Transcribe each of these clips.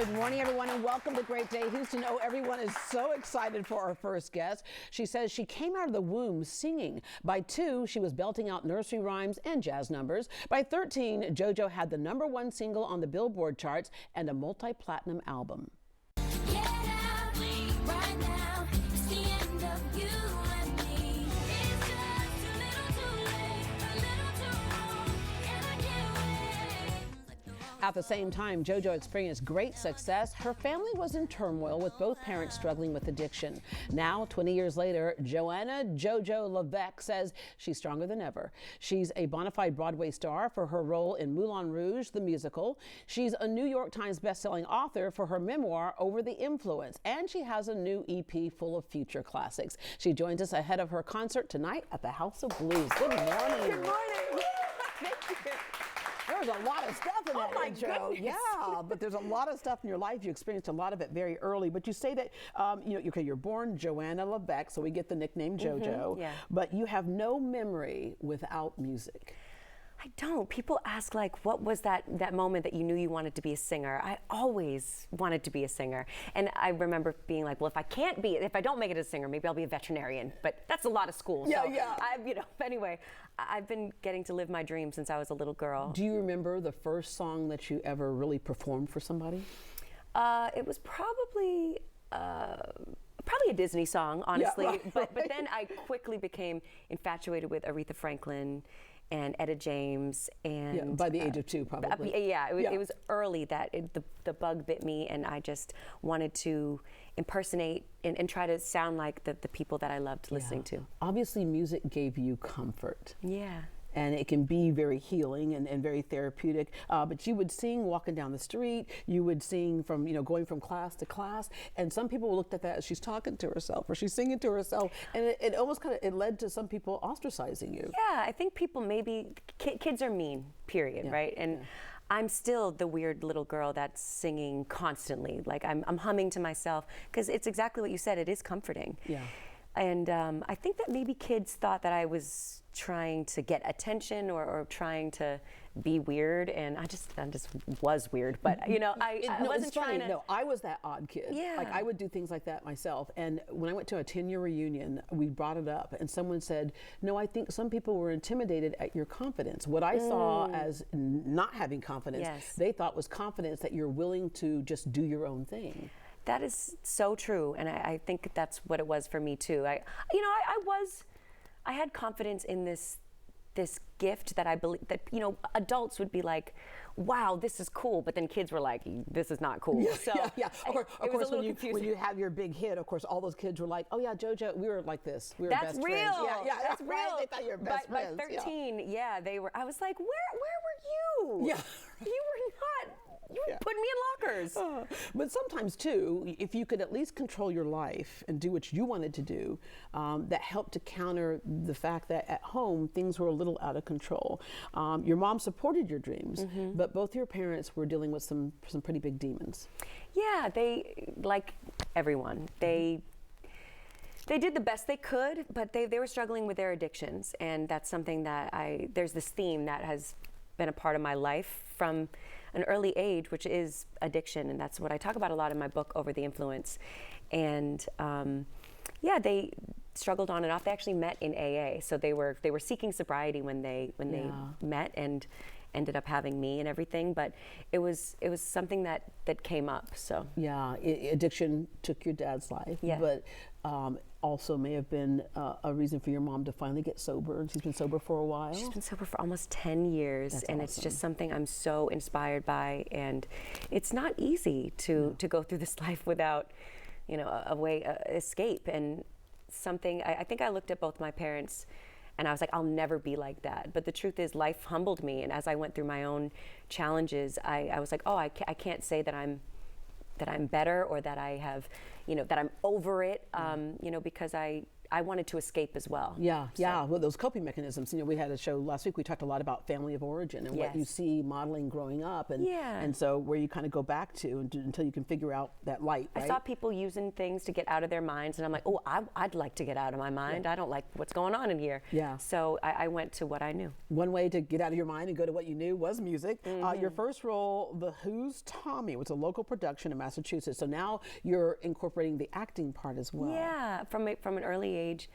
Good morning, everyone, and welcome to Great Day Houston. Oh, everyone is so excited for our first guest. She says she came out of the womb singing. By 2, she was belting out nursery rhymes and jazz numbers. By 13, JoJo had the #1 single on the Billboard charts and a multi-platinum album. At the same time, JoJo experienced great success. Her family was in turmoil with both parents struggling with addiction. Now, 20 years later, Joanna JoJo Levesque says she's stronger than ever. She's a bona fide Broadway star for her role in Moulin Rouge, the musical. She's a New York Times bestselling author for her memoir, Over the Influence. And she has a new EP full of future classics. She joins us ahead of her concert tonight at the House of Blues. Good morning. Good morning. Thank you. There's a lot of stuff in that intro. Goodness. Yeah, but there's a lot of stuff in your life. You experienced a lot of it very early. But you say that, you're born Joanna Levesque, so we get the nickname JoJo. Yeah. But you have no memory without music. I don't. People ask, like, what was that moment that you knew you wanted to be a singer? I always wanted to be a singer. And I remember being like, well, if I don't make it as a singer, maybe I'll be a veterinarian. But that's a lot of school. Yeah, so yeah. Anyway, I've been getting to live my dream since I was a little girl. Do you remember the first song that you ever really performed for somebody? It was probably a Disney song, honestly. Yeah, right. But then I quickly became infatuated with Aretha Franklin and Etta James, and by the age of 2, probably. It was early that the bug bit me, and I just wanted to impersonate and try to sound like the people that I loved listening to. Obviously, music gave you comfort. Yeah. And it can be very healing and very therapeutic. But you would sing walking down the street. You would sing from, going from class to class. And some people looked at that as she's talking to herself or she's singing to herself. And it almost it led to some people ostracizing you. Yeah, I think people kids are mean, period, right? And I'm still the weird little girl that's singing constantly. Like I'm humming to myself because it's exactly what you said. It is comforting. Yeah. And I think that maybe kids thought that I was trying to get attention or trying to be weird, and I just was weird. But I wasn't trying to. No, I was that odd kid. Yeah. Like I would do things like that myself. And when I went to a 10-year reunion, we brought it up, and someone said, "No, I think some people were intimidated at your confidence." What I saw as not having confidence, they thought was confidence that you're willing to just do your own thing. That is so true, and I think that's what it was for me too. I had confidence in this gift that I believe that adults would be like, "Wow, this is cool," but then kids were like, "This is not cool." So of course, when you have your big hit, of course, all those kids were like, "Oh yeah, JoJo, we were like this. We were that's best real. friends." Yeah, that's real. They thought you were best friends. By 13, they were. I was like, "Where were you? Yeah, you were not." You put me in lockers. But sometimes, too, if you could at least control your life and do what you wanted to do, that helped to counter the fact that at home, things were a little out of control. Your mom supported your dreams, but both your parents were dealing with some pretty big demons. Yeah, they, like everyone, they did the best they could, but they were struggling with their addictions. And that's something that there's this theme that has been a part of my life from an early age, which is addiction, and that's what I talk about a lot in my book, Over the Influence. And they struggled on and off. They actually met in AA, so they were seeking sobriety when they met and ended up having me and everything. But it was something that came up. So addiction took your dad's life, but also may have been a reason for your mom to finally get sober. And she's been sober for a while. She's been sober for almost 10 years. That's and awesome. It's just something I'm so inspired by. And it's not easy to go through this life without, a way, escape. And something, I think I looked at both my parents and I was like, I'll never be like that. But the truth is, life humbled me. And as I went through my own challenges, I was like, I can't say that I'm better or that I have, that I'm over it, because I I wanted to escape as well. Yeah, yeah. Well, those coping mechanisms. We had a show last week. We talked a lot about family of origin and what you see modeling growing up, and so where you kind of go back to until you can figure out that light. Right? I saw people using things to get out of their minds, and I'm like, oh, I'd like to get out of my mind. I don't like what's going on in here. Yeah. So I went to what I knew. One way to get out of your mind and go to what you knew was music. Your first role, The Who's Tommy, was a local production in Massachusetts. So now you're incorporating the acting part as well. Yeah, from an early age,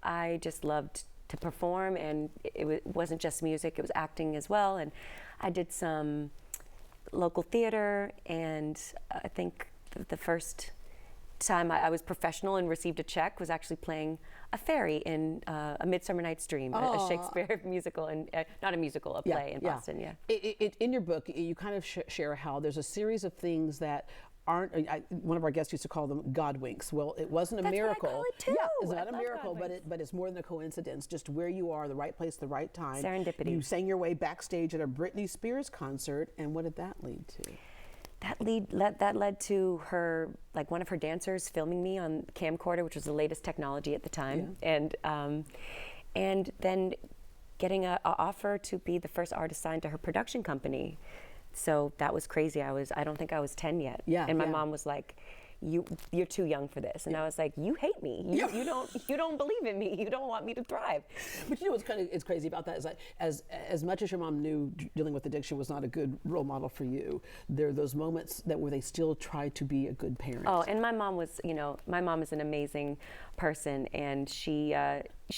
I just loved to perform, and it wasn't just music, it was acting as well. And I did some local theater, and I think the first time I was professional and received a check was actually playing a fairy in A Midsummer Night's Dream, a Shakespeare musical, and not a musical, a play in Boston. Yeah. In your book, you kind of share how there's a series of things that aren't. One of our guests used to call them God winks. Well, it wasn't a miracle. That's what I call it too. Yeah, it's not a miracle, God but it's more than a coincidence. Just where you are, the right place, the right time. Serendipity. You sang your way backstage at a Britney Spears concert, and what did that lead to? That led to her, like one of her dancers filming me on camcorder, which was the latest technology at the time, and then getting an offer to be the first artist signed to her production company. So that was crazy. I don't think I was 10 yet. Yeah. And my mom was like, you're too young for this. And I was like, you hate me. You don't believe in me. You don't want me to thrive. But what's it's crazy about that is that as much as your mom knew dealing with addiction was not a good role model for you, there are those moments where they still try to be a good parent. Oh, and my mom was, my mom is an amazing person, and she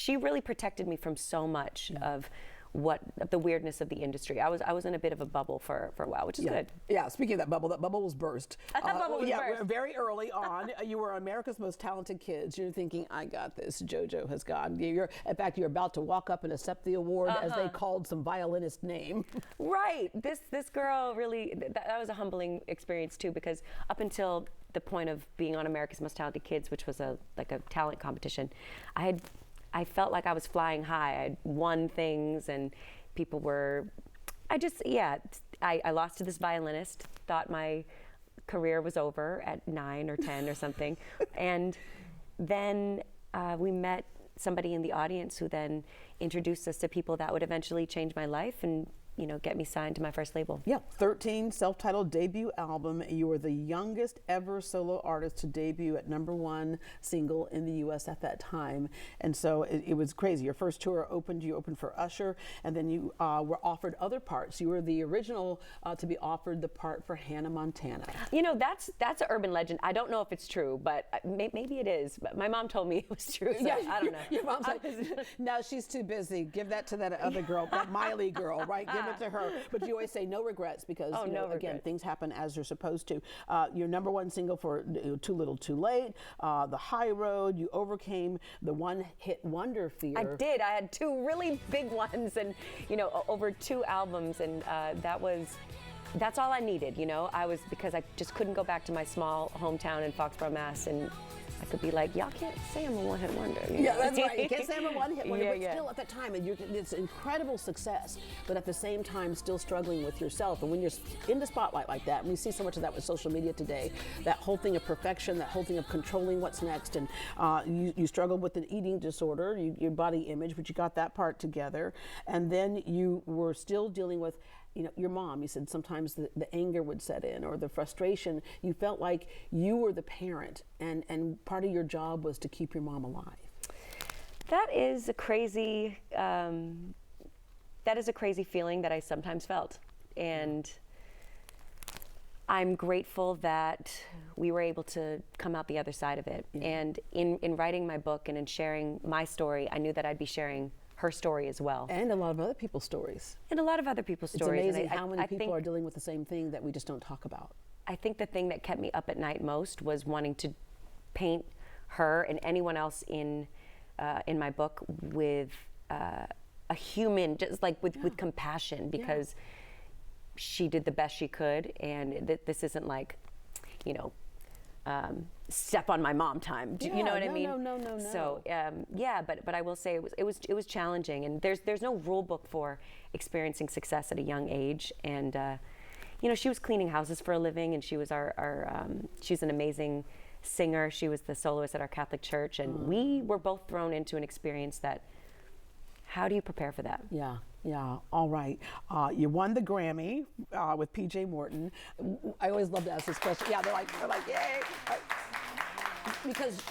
really protected me from so much of the weirdness of the industry. I was in a bit of a bubble for a while, which is good. Yeah, speaking of that bubble was burst. That bubble was burst. Very early on, you were America's Most Talented Kids. You're thinking, I got this, JoJo has gone. In fact, you're about to walk up and accept the award as they called some violinist name. Right, this girl really, that was a humbling experience too, because up until the point of being on America's Most Talented Kids, which was like a talent competition, I felt like I was flying high. I had won things, and people were, I lost to this violinist, thought my career was over at 9 or 10 or something. And then we met somebody in the audience who then introduced us to people that would eventually change my life and get me signed to my first label. Yeah, 13 self-titled debut album. You were the youngest ever solo artist to debut at #1 single in the U.S. at that time. And so it was crazy. Your first tour you opened for Usher, and then you were offered other parts. You were the original to be offered the part for Hannah Montana. That's an urban legend. I don't know if it's true, but maybe it is. But my mom told me it was true, so I don't know. Your mom's like, no, she's too busy. Give that to that other girl, that Miley girl, right? Give it to her. But you always say no regrets because, again, things happen as they're supposed to. Your #1 single for Too Little Too Late, The High Road, you overcame the one-hit wonder fear. I did. I had 2 really big ones and, over 2 albums, and that's all I needed, because I just couldn't go back to my small hometown in Foxborough, Mass, and I could be like, y'all can't say I'm a one-hit wonder. Yeah, that's right. You can't say I'm a one-hit wonder, but still at that time, it's incredible success, but at the same time, still struggling with yourself. And when you're in the spotlight like that, and we see so much of that with social media today, that whole thing of perfection, that whole thing of controlling what's next, and you struggled with an eating disorder, your body image, but you got that part together, and then you were still dealing with your mom. You said sometimes the anger would set in or the frustration. You felt like you were the parent, and part of your job was to keep your mom alive. That is a crazy feeling that I sometimes felt, and I'm grateful that we were able to come out the other side of it. And in writing my book and in sharing my story, I knew that I'd be sharing her story as well. And a lot of other people's stories. It's amazing how many people are dealing with the same thing that we just don't talk about. I think the thing that kept me up at night most was wanting to paint her and anyone else in my book with a human, just like with compassion, because she did the best she could, and this isn't like, step on my mom time. You know what I mean? No. So but I will say it was challenging, and there's no rule book for experiencing success at a young age. And she was cleaning houses for a living, and she was she's an amazing singer. She was the soloist at our Catholic church, and we were both thrown into an experience that, how do you prepare for that? Yeah. Yeah, all right. You won the Grammy with PJ Morton. I always love to ask this question. Yeah, they're like, yay. Because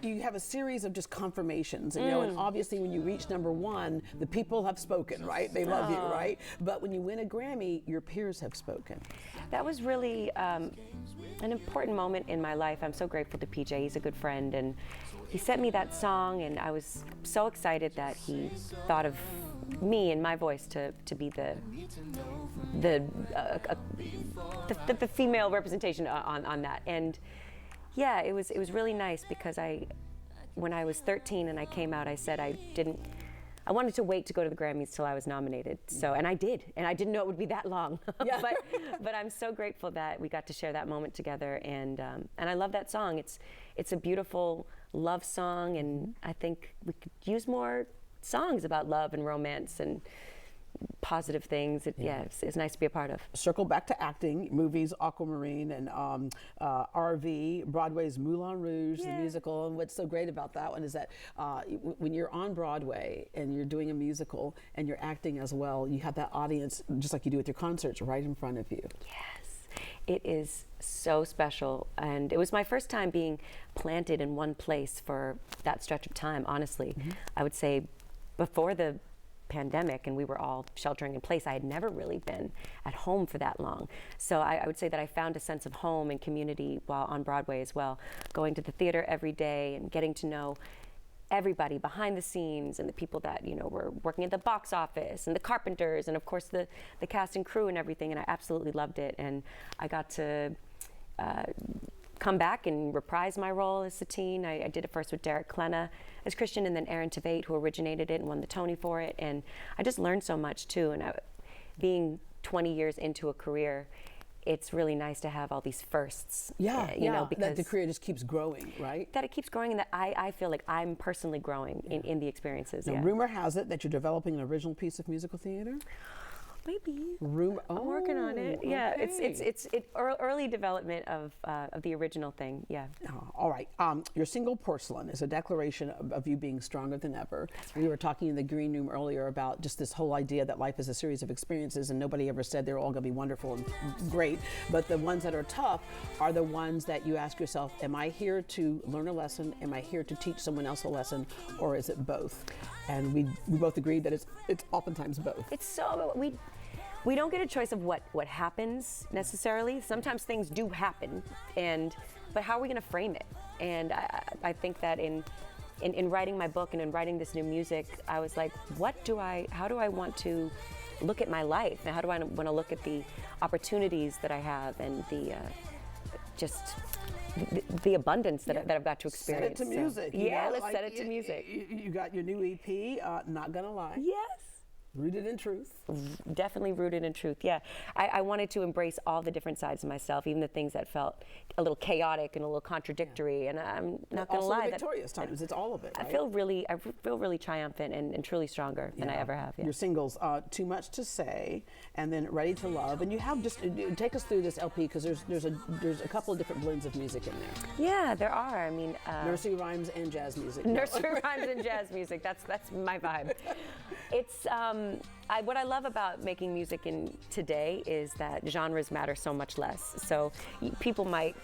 you have a series of just confirmations, and, you know, and obviously when you reach #1, the people have spoken, right? They love you, right? But when you win a Grammy, your peers have spoken. That was really an important moment in my life. I'm so grateful to PJ. He's a good friend, and he sent me that song, and I was so excited that he thought of me and my voice to be the female representation on that. And yeah, it was really nice, because when I was 13 and I came out, I said I wanted to wait to go to the Grammys till I was nominated. So, and I did, and I didn't know it would be that long. Yeah. but I'm so grateful that we got to share that moment together, and I love that song. It's a beautiful love song, and I think we could use more songs about love and romance and positive things. It's nice to be a part of. Circle back to acting, movies, Aquamarine, and RV, Broadway's Moulin Rouge, the musical. And what's so great about that one is that when you're on Broadway and you're doing a musical and you're acting as well, you have that audience, just like you do with your concerts, right in front of you. Yes, it is so special. And it was my first time being planted in one place for that stretch of time, honestly. I would say before the pandemic and we were all sheltering in place, I had never really been at home for that long. So I would say that I found a sense of home and community while on Broadway as well, going to the theater every day and getting to know everybody behind the scenes and the people that, you know, were working at the box office and the carpenters and of course the cast and crew and everything, and I absolutely loved it. And I got to come back and reprise my role as Satine. I did it first with Derek Klena as Christian, and then Aaron Tveit, who originated it and won the Tony for it. And I just learned so much too. And being 20 years into a career, it's really nice to have all these firsts. You know, because that the career just keeps growing, right? That it keeps growing, and that I feel like I'm personally growing in the experiences. Now, rumor has it that you're developing an original piece of musical theater. Maybe. I'm working on it. Okay. Yeah, it's early development of the original thing. Yeah. Oh, all right. Your single "Porcelain" is a declaration of you being stronger than ever. Right. We were talking in the green room earlier about just this whole idea that life is a series of experiences, and nobody ever said they're all going to be wonderful and great. But the ones that are tough are the ones that you ask yourself: am I here to learn a lesson? Am I here to teach someone else a lesson, or is it both? And we both agreed that it's oftentimes both. It's so we don't get a choice of what happens necessarily. Sometimes things do happen, but how are we going to frame it? And I think that in writing my book and in writing this new music, I was like, how do I want to look at my life? And how do I want to look at the opportunities that I have and the abundance that I've got to experience? Set it to music. Let's set it to music. You got your new EP, Not Gonna Lie. Yes. Rooted in truth. Definitely rooted in truth, yeah. I wanted to embrace all the different sides of myself, even the things that felt a little chaotic and a little contradictory, and I'm not going to lie. Also the victorious times, it's all of it, right? I feel really triumphant and truly stronger than I ever have. Yeah. Your singles, Too Much to Say, and then Ready to Love, and you have just, take us through this LP, because there's a couple of different blends of music in there. Yeah, there are. I mean, nursery rhymes and jazz music. Nursery rhymes and jazz music, that's my vibe. It's, what I love about making music today is that genres matter so much less. So people might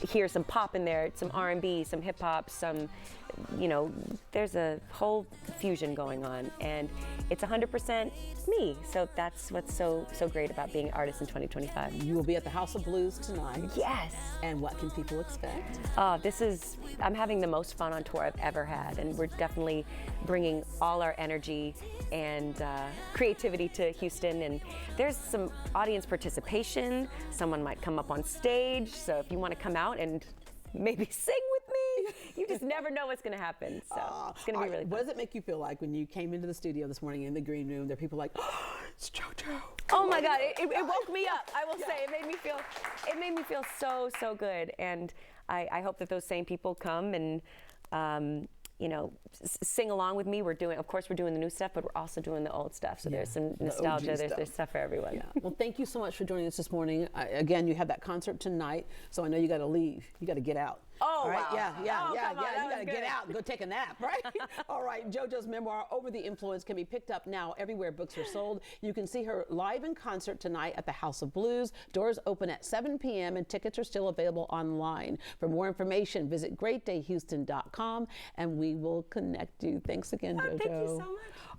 hear some pop in there, some R&B, some hip hop, some, there's a whole fusion going on, and it's 100% me. So that's what's so great about being an artist in 2025. You will be at the House of Blues tonight. Yes. And what can people expect? I'm having the most fun on tour I've ever had, and we're definitely bringing all our energy and creativity to Houston, and there's some audience participation. Someone might come up on stage, so if you want to come out and maybe sing with me, you just never know what's going to happen. So it's going to be really fun. What does it make you feel like when you came into the studio this morning in the green room? There are people like, oh, it's JoJo. Oh my God, it woke me up. I will say, it made me feel so good, and I hope that those same people come and sing along with me. We're doing the new stuff, but we're also doing the old stuff. So there's some nostalgia. There's stuff for everyone. Yeah. Well, thank you so much for joining us this morning. Again, you have that concert tonight, so I know you got to leave. You got to get out. Oh, All right, wow. yeah. Oh, You come on, that got to was get good. out and go take a nap, right? All right, JoJo's memoir, Over the Influence, can be picked up now everywhere books are sold. You can see her live in concert tonight at the House of Blues. Doors open at 7 p.m. and tickets are still available online. For more information, visit greatdayhouston.com and we will connect you. Thanks again, JoJo. Thank you so much.